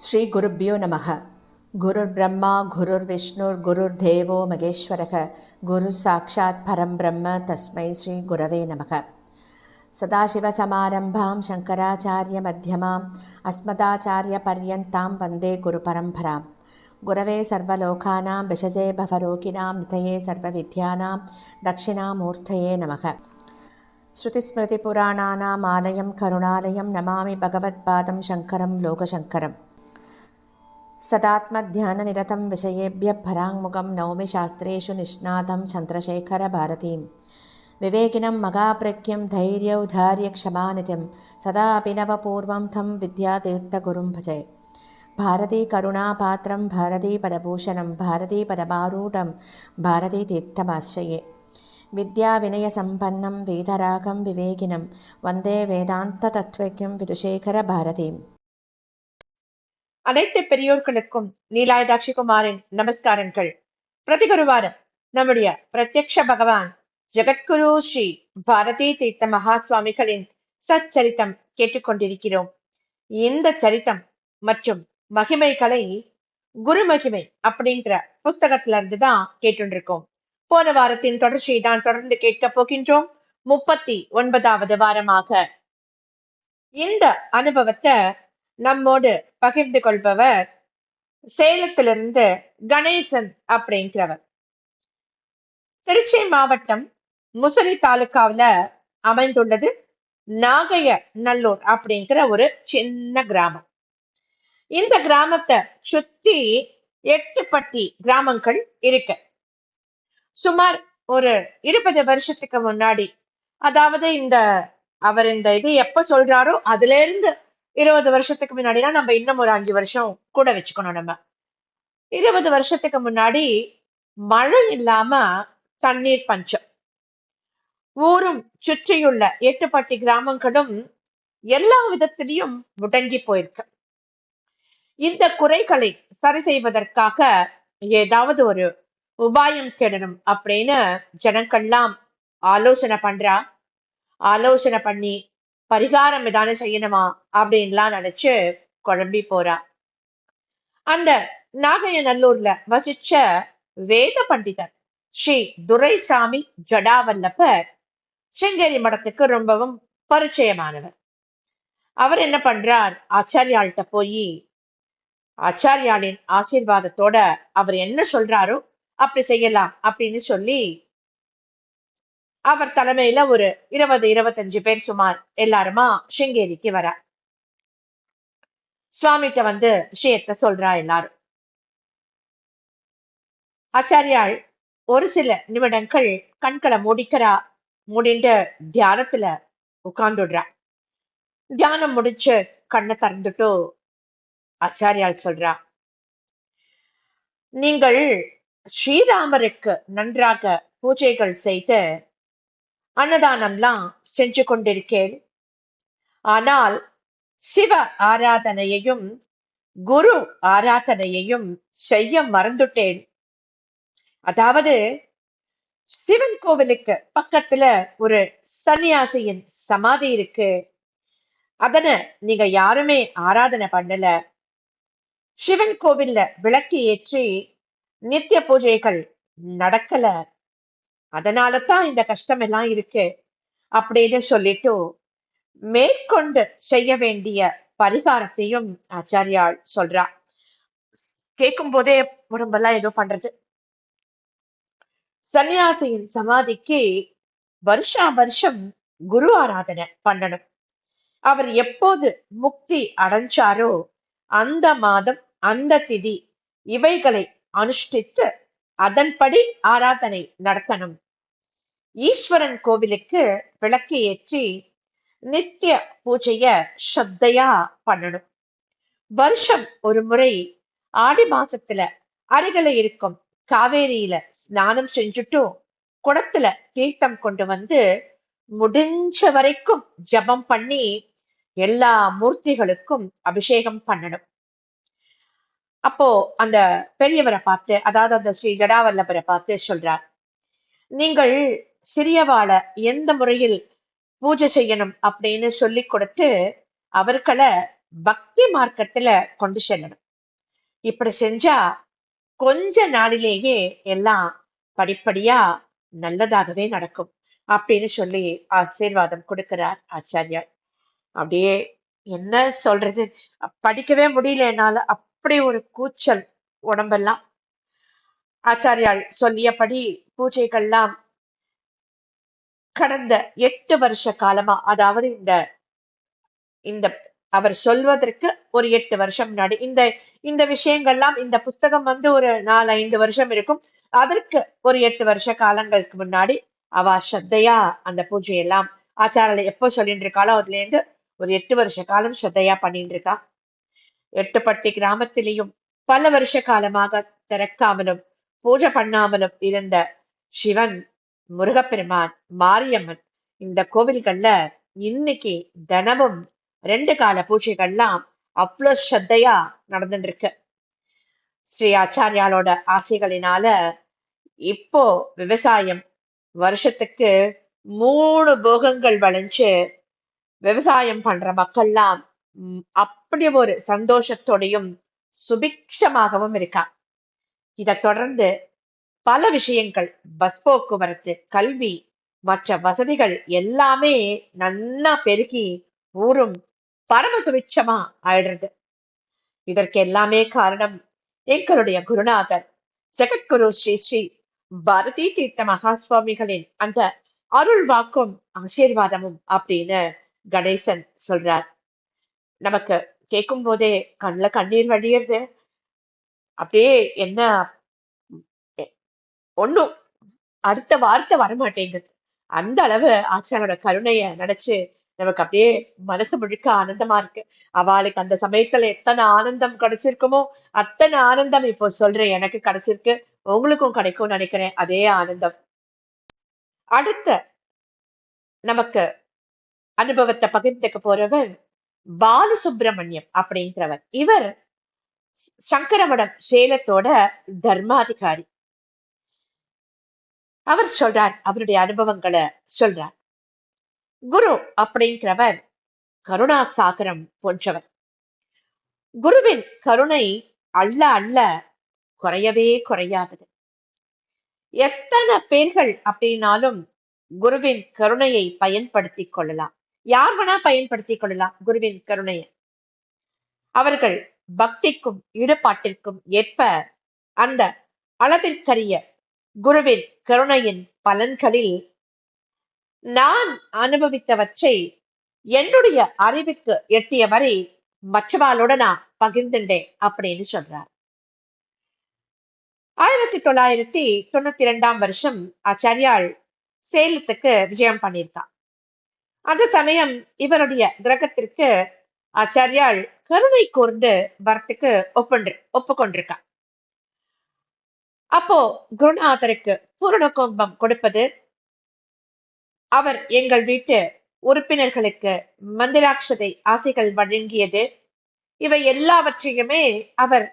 ஸ்ரீ குருப்யோ நமக. குருர் பிரம்மா குருர் விஷ்ணுர் குருர் தேவோ மகேஸ்வரக குரு சாட்சாத் பரம் பிரம்ம தஸ்மை ஸ்ரீ குரவே நமக. சதாசிவசமாரம்பாம் சங்கராச்சாரிய மத்தியமாம் அஸ்மதாச்சாரிய பர்யந்தாம் வந்தே குரு பரம்பராம். குரவே சர்வலோகானாம் விஷஜே பவரோகிணாம் நிதயே சர்வவித்யானாம் தட்சிணாமூர்த்தயே நமக. ஸ்ருதிஸ்மிருதிபுராணானாம் ஆலயம் கருணாலயம் நமாமி பகவத்பாதம் சங்கரம் லோகசங்கரம். सदात्मध्याननिरतं विषयेभ्यः पराङ्मुखं नौमि शास्त्रेषु निष्णातं चन्द्रशेखरभारतीं विवेकिनं मगाप्रज्ञं धैर्यौधार्यक्षमानिधिं सदा अभिनवपूर्वं तं विद्यातीर्थगुरुं भजे. भारतीकरुणापात्रं भारतीपदभूषणं भारतीपदमारूढं भारतीतीर्थमाश्रये. विद्याविनयसम्पन्नं वेदरागं विवेकिनं वन्दे वेदान्ततत्त्वज्ञं विदुशेखरभारतीम्. அனைத்து பெரியோர்களுக்கும் நீலாயதாட்சிகுமாரின் நமஸ்காரங்கள். பிரதிகுருவாரம் நம்முடைய பிரத்யக்ஷ பகவான் ஜெகத்குரு ஸ்ரீ பாரதி தீர்த்த மகா சுவாமிகளின் சச்சரித்தம் கேட்டுக்கொண்டிருக்கிறோம். இந்த சரித்தம் மற்றும் மகிமைகளை குரு மகிமை அப்படிங்கிற புத்தகத்துல இருந்து தான் கேட்டுருக்கோம். போன வாரத்தின் தொடர்ச்சியை தான் தொடர்ந்து கேட்க போகின்றோம். 39வது வாரமாக இந்த அனுபவத்தை நம்மோடு பகிர்ந்து கொள்பவர் சேலத்திலிருந்து கணேசன் அப்படிங்கிறவர். திருச்சி மாவட்டம் முசிறி தாலுகாவில் அமைந்துள்ளது நாகைய நல்லூர் அப்படிங்கிற ஒரு சின்ன கிராமம். இந்த கிராமத்தை சுத்தி 8 பட்டி கிராமங்கள் இருக்கு. சுமார் ஒரு 20 வருஷத்துக்கு முன்னாடி, அதாவது அவர் இந்த இது எப்ப சொல்றாரோ அதுல இருந்து 20 வருஷத்துக்கு முன்னாடினா நம்ம இன்னும் ஒரு 5 வருஷம் கூட வச்சுக்கணும். நம்ம 20 வருஷத்துக்கு முன்னாடி மழை இல்லாம தண்ணீர் பஞ்சம். ஊரும் சுற்றியுள்ள 8 பட்டி கிராமங்களும் எல்லா விதத்திலையும் முடங்கி போயிருக்கு. இந்த குறைகளை சரி செய்வதற்காக ஏதாவது ஒரு உபாயம் தேடணும் அப்படின்னு ஜனங்கள்லாம் ஆலோசனை பண்ணி பரிகாரம் ஏதான செய்யணுமா அப்படின்லாம் நினைச்சு குழம்பி போறா. அந்த நாகைய நல்லூர்ல வசிச்ச வேத பண்டிதர் ஸ்ரீ துரைசாமி ஜடாவல்லபர் சிங்கேரி மடத்துக்கு ரொம்பவும் பரிச்சயமானவர். அவர் என்ன பண்றார், ஆச்சாரியாள்கிட்ட போய் ஆச்சாரியாளின் ஆசீர்வாதத்தோட அவர் என்ன சொல்றாரோ அப்படி செய்யலாம் அப்படின்னு சொல்லி அவர் தலைமையில ஒரு 20-25 பேர் சுமார் எல்லாருமா சிங்கேரிக்கு வர சுவாமிகிட்ட வந்து விஷயத்த சொல்றா. எல்லாரும் ஆச்சாரியாள் ஒரு சில நிமிடங்கள் கண்களை மூடிண்டு தியானத்துல உட்கார்ந்துடுறா. தியானம் முடிச்சு கண்ணை திறந்துட்டு ஆச்சாரியாள் சொல்றா, நீங்கள் ஸ்ரீராமருக்கு நன்றாக பூஜைகள் செய்து அன்னதானம்லாம் செஞ்சு கொண்டிருக்கேன். ஆனால் சிவ ஆராதனையையும் குரு ஆராதனையையும் செய்ய மறந்துட்டேன். அதாவது சிவன் கோவிலுக்கு பக்கத்துல ஒரு சன்னியாசியின் சமாதி இருக்கு, அதனை நீங்க யாருமே ஆராதனை பண்ணல. சிவன் கோவில்ல விளக்கு ஏற்றி நித்திய பூஜைகள் நடக்கல, அதனாலதான் இந்த கஷ்டம் எல்லாம் இருக்கு அப்படின்னு சொல்லிட்டு மேற்கொண்டு செய்ய வேண்டிய பரிகாரத்தையும் ஆச்சாரியாள் சொல்றா. கேட்கும் போதே உடம்பெல்லாம் ஏதோ பண்றது. சன்னியாசியின் சமாதிக்கு வருஷா வருஷம் குரு ஆராதனை பண்ணணும். அவர் எப்போது முக்தி அடைஞ்சாரோ அந்த மாதம் அந்த திதி இவைகளை அனுஷ்டித்து அதன்படி ஆராதனை நடத்தணும். ஈஸ்வரன் கோவிலுக்கு விளக்கு ஏற்றி நித்திய பூஜைய ஸ்ரத்தையா பண்ணணும். வருஷம் ஒரு முறை ஆடி மாசத்துல அருகில இருக்கும் காவேரியில ஸ்நானம் செஞ்சுட்டு குடத்துல தீர்த்தம் கொண்டு வந்து முடிஞ்ச வரைக்கும் ஜபம் பண்ணி எல்லா மூர்த்திகளுக்கும் அபிஷேகம் பண்ணணும். அப்போ அந்த பெரியவரை பார்த்து, அதாவது அந்த ஸ்ரீ ஜடாவல்லபரை பார்த்து சொல்றார், நீங்கள் சிறியவாளை எந்த முறையில் பூஜை செய்யணும் அப்படின்னு சொல்லி கொடுத்து அவர்களை பக்தி மார்க்கத்துல கொண்டு செல்லணும். இப்படி செஞ்சா கொஞ்ச நாளிலேயே எல்லாம் படிப்படியா நல்லதாகவே நடக்கும் அப்படின்னு சொல்லி ஆசீர்வாதம் கொடுக்கிறார் ஆச்சாரியார். அப்படியே என்ன சொல்றது, படிக்கவே முடியல என்னால, அப்படி ஒரு கூச்சல் உடம்பெல்லாம். ஆச்சாரியால் சொல்லியபடி பூஜைகள்லாம் கடந்த 8 வருஷ காலமா, அதாவது இந்த இந்த அவர் சொல்வதற்கு ஒரு 8 வருஷம் முன்னாடி இந்த இந்த விஷயங்கள்லாம், இந்த புத்தகம் ஒரு 4-5 வருஷம் இருக்கும். அதற்கு ஒரு 8 வருஷ காலங்களுக்கு முன்னாடி அவ ஸ்ரத்தையா அந்த பூஜையெல்லாம் ஆச்சாரியால் எப்போ சொல்லிட்டு இருக்காளோ அதுல இருந்து ஒரு 8 வருஷ காலம் ஸ்ரத்தையா பண்ணிட்டு இருக்கா. எட்டுப்பட்டி கிராமத்திலேயும் பல வருஷ காலமாக திறக்காமலும் பூஜை பண்ணாமலும் இருந்த சிவன், முருகப்பெருமான், மாரியம்மன் இந்த கோவில்கள்ல இன்னைக்கு தினமும் 2 கால பூஜைகள்லாம் அவ்வளோ ஸ்ரத்தையா நடந்துட்டு இருக்கு. ஸ்ரீ ஆச்சாரியாலோட ஆசைகளினால இப்போ விவசாயம் வருஷத்துக்கு 3 போகங்கள் விளைஞ்சு விவசாயம் பண்ற மக்கள்லாம் அப்படி ஒரு சந்தோஷத்தோடையும் சுபிக்ஷமாகவும் இருக்கா. இதை தொடர்ந்து பல விஷயங்கள், பஸ் போக்குவரத்து, கல்வி, மற்ற வசதிகள் எல்லாமே நன்னா பெருகி ஊரும் பரம சுபிட்சமா ஆயிடுறது. இதற்கு எல்லாமே காரணம் எங்களுடைய குருநாதர் ஜெகத்குரு ஸ்ரீ ஸ்ரீ பாரதி தீர்த்த மகாசுவாமிகளின் அந்த அருள் வாக்கும் ஆசீர்வாதமும் அப்படின்னு கணேசன் சொல்றார். நமக்கு கேட்கும் போதே கண்ணுல கண்ணீர் வழியிறது. அப்படியே என்ன ஒண்ணும் அடுத்த வார்த்தை வரமாட்டேங்குது. அந்த அளவு ஆச்சாரோட கருணைய நினைச்சு நமக்கு அப்படியே மனசு முழுக்க ஆனந்தமா இருக்கு. அவளுக்கு அந்த சமயத்துல எத்தனை ஆனந்தம் கிடைச்சிருக்குமோ அத்தனை ஆனந்தம் இப்போ சொல்றேன் எனக்கு கிடைச்சிருக்கு. உங்களுக்கும் கிடைக்கும்னு நினைக்கிறேன் அதே ஆனந்தம். அடுத்த நமக்கு அனுபவத்தை பகிர்ந்துக்க போறவர் பாலசுப்ரமணியம் அப்படிங்கிறவர். இவர் சங்கரமடம் சேலத்தோட தர்மாதிகாரி. அவர் சொல்றார், அவருடைய அனுபவங்களை சொல்றார். குரு அப்படிங்கிறவர் கருணாசாகரம் போன்றவர். குருவின் கருணை அள்ள அள்ள குறையவே குறையாதது. எத்தனை பேர்கள் அப்படின்னாலும் குருவின் கருணையை பயன்படுத்தி கொள்ளலாம். யார் வேணா பயன்படுத்தி கொள்ளலாம் குருவின் கருணையை. அவர்கள் பக்திக்கும் ஈடுபாட்டிற்கும் ஏற்ப அந்த அளவிற்கரிய குருவின் கருணையின் பலன்களில் நான் அனுபவித்தவற்றை என்னுடைய அறிவுக்கு எட்டிய வரை மற்றவாளோட நான் பகிர்ந்துட்டேன் அப்படின்னு சொல்றார். 1992 வருஷம் ஆச்சாரியால் சேலத்துக்கு விஜயம் பண்ணியிருக்கார். அந்த சமயம் இவருடைய கிரகத்திற்கு ஆச்சாரியால் கருணை கூர்ந்து வரத்துக்கு ஒப்புக்கொண்டிருக்கார். அப்போ குருநாதருக்கு பூரண கும்பம் கொடுப்பது, அவர் எங்கள் வீட்டு உறுப்பினர்களுக்கு மந்திராட்சதை ஆசைகள் வழங்கியது, இவை எல்லாவற்றையுமே அவர்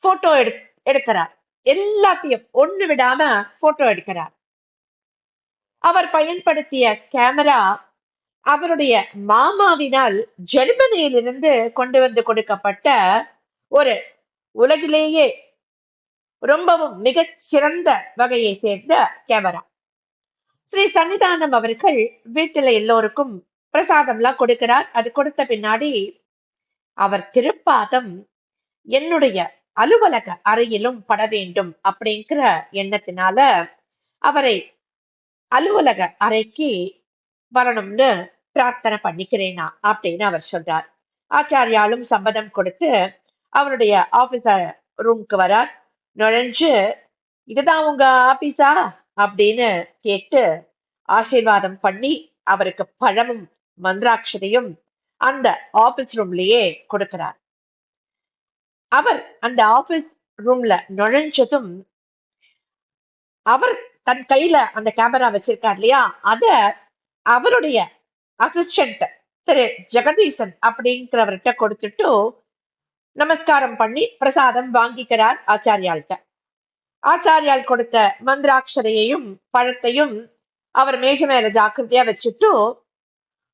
போட்டோ எடுக்கிறார். எல்லாத்தையும் ஒண்ணு விடாம போட்டோ எடுக்கிறார். அவர் பயன்படுத்திய கேமரா அவருடைய மாமாவினால் ஜெர்மனியிலிருந்து கொண்டு வந்து கொடுக்கப்பட்ட ஒரு உலகிலேயே ரொம்பவும் மிகச் சிறந்த வகையை சேர்ந்த கேமரா. ஸ்ரீ சன்னிதானம் அவர்கள் வீட்டுல எல்லோருக்கும் பிரசாதம்லாம் கொடுக்கிறார். அது கொடுத்த பின்னாடி அவர் திருப்பாதம் என்னுடைய அலுவலக அறையிலும் பட வேண்டும் அப்படிங்கிற எண்ணத்தினால அவரை அலுவலக அறைக்கு வரணும்னு பிரார்த்தனை பண்ணிக்கிறேனா அப்படின்னு அவர் சொல்றார். ஆச்சாரியாலும் சம்மதம் கொடுத்து அவருடைய ஆபீசர் ரூம்க்கு வரார். நுழைஞ்சு, இதுதான் உங்க ஆபீஸா அப்படின்னு கேட்டு ஆசீர்வாதம் பண்ணி அவருக்கு பழமும் மந்திராட்சதையும் அந்த ஆபீஸ் ரூம்லயே கொடுக்கிறார். அவர் அந்த ஆபீஸ் ரூம்ல நுழைஞ்சதும் அவர் தன் கையில அந்த கேமரா வச்சிருக்கார் இல்லையா, அத அவருடைய அசிஸ்டன்ட் திரு ஜெகதீசன் அப்படிங்கிறவர்கிட்ட கொடுத்துட்டு நமஸ்காரம் பண்ணி பிரசாதம் வாங்கிக்கிறார் ஆச்சாரியால்கிட்ட. ஆச்சாரியால் கொடுத்த மந்திராட்சரையையும் பழத்தையும் அவர் மேஜை மேல ஜாக்கிரதையா வச்சுட்டு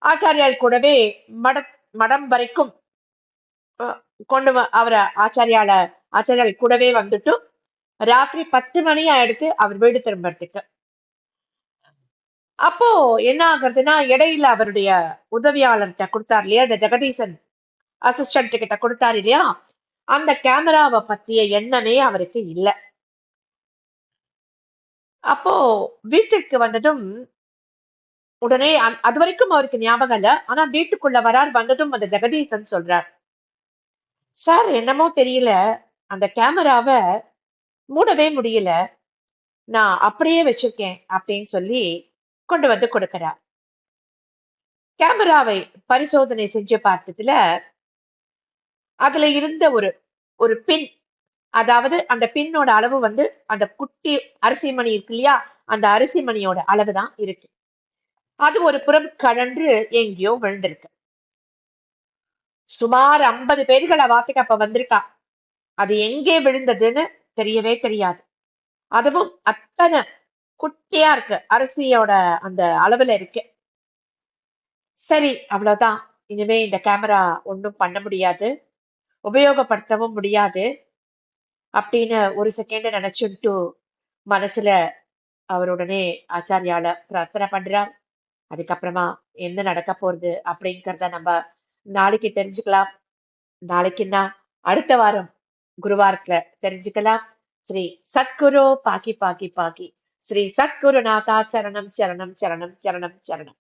ஆச்சாரியால் கூடவே மடம் வரைக்கும் அவரை ஆச்சாரியால் கூடவே வந்துட்டு ராத்திரி 10 மணி ஆயிடுத்து அவர் வீடு திரும்புறதுக்கு. அப்போ என்ன ஆகுறதுன்னா, இடையில அவருடைய உதவியாளர்கிட்ட கொடுத்தார் இல்லையா, இந்த ஜெகதீசன் அசிஸ்டன்ட் கிட்ட கொடுத்தாரு இல்லையா, அந்த கேமராவை பத்திய எண்ணமே அவருக்கு இல்ல. அப்போ வீட்டுக்கு வந்ததும் உடனே அது வரைக்கும் அவருக்கு ஞாபகம் இல்ல. ஆனா வீட்டுக்குள்ள வந்ததும் அந்த ஜெகதீசன் சொல்றார், சார் என்னமோ தெரியல, அந்த கேமராவ மூடவே முடியல, நான் அப்படியே வச்சிருக்கேன் அப்படின்னு சொல்லி கொண்டு வந்து கொடுக்கிறார். கேமராவை பரிசோதனை செஞ்சு பார்த்ததுல அதுல இருந்த ஒரு ஒரு பின், அதாவது அந்த பின்னோட அளவு வந்து அந்த குட்டி அரிசி மணி இருக்கு இல்லையா, அந்த அரிசி மணியோட அளவுதான் இருக்கு. அது ஒரு புறம் கழன்று எங்கேயோ விழுந்திருக்கு. சுமார் 50 பேர்கள் அவாத்துக்கு அப்ப வந்திருக்கா. அது எங்கே விழுந்ததுன்னு தெரியவே தெரியாது. அதுவும் அத்தனை குட்டியா இருக்கு, அரிசியோட அந்த அளவுல இருக்கு. சரி, அவ்வளவுதான், இனிமே இந்த கேமரா ஒண்ணும் பண்ண முடியாது, உபயோகப்படுத்தவும் முடியாது அப்படின்னு ஒரு செகண்ட் நினைச்சுட்டு மனசுல அவர் உடனே ஆச்சாரியால பிரார்த்தனை பண்றார். அதுக்கப்புறமா என்ன நடக்க போறது அப்படிங்கறத நம்ம நாளைக்கு தெரிஞ்சுக்கலாம். நாளைக்குன்னா அடுத்த வாரம் குருவாரத்துல தெரிஞ்சுக்கலாம். ஸ்ரீ சத்குரு பாக்கி பாக்கி பாக்கி. ஸ்ரீ சத்குருநாதா சரணம் சரணம் சரணம் சரணம் சரணம்.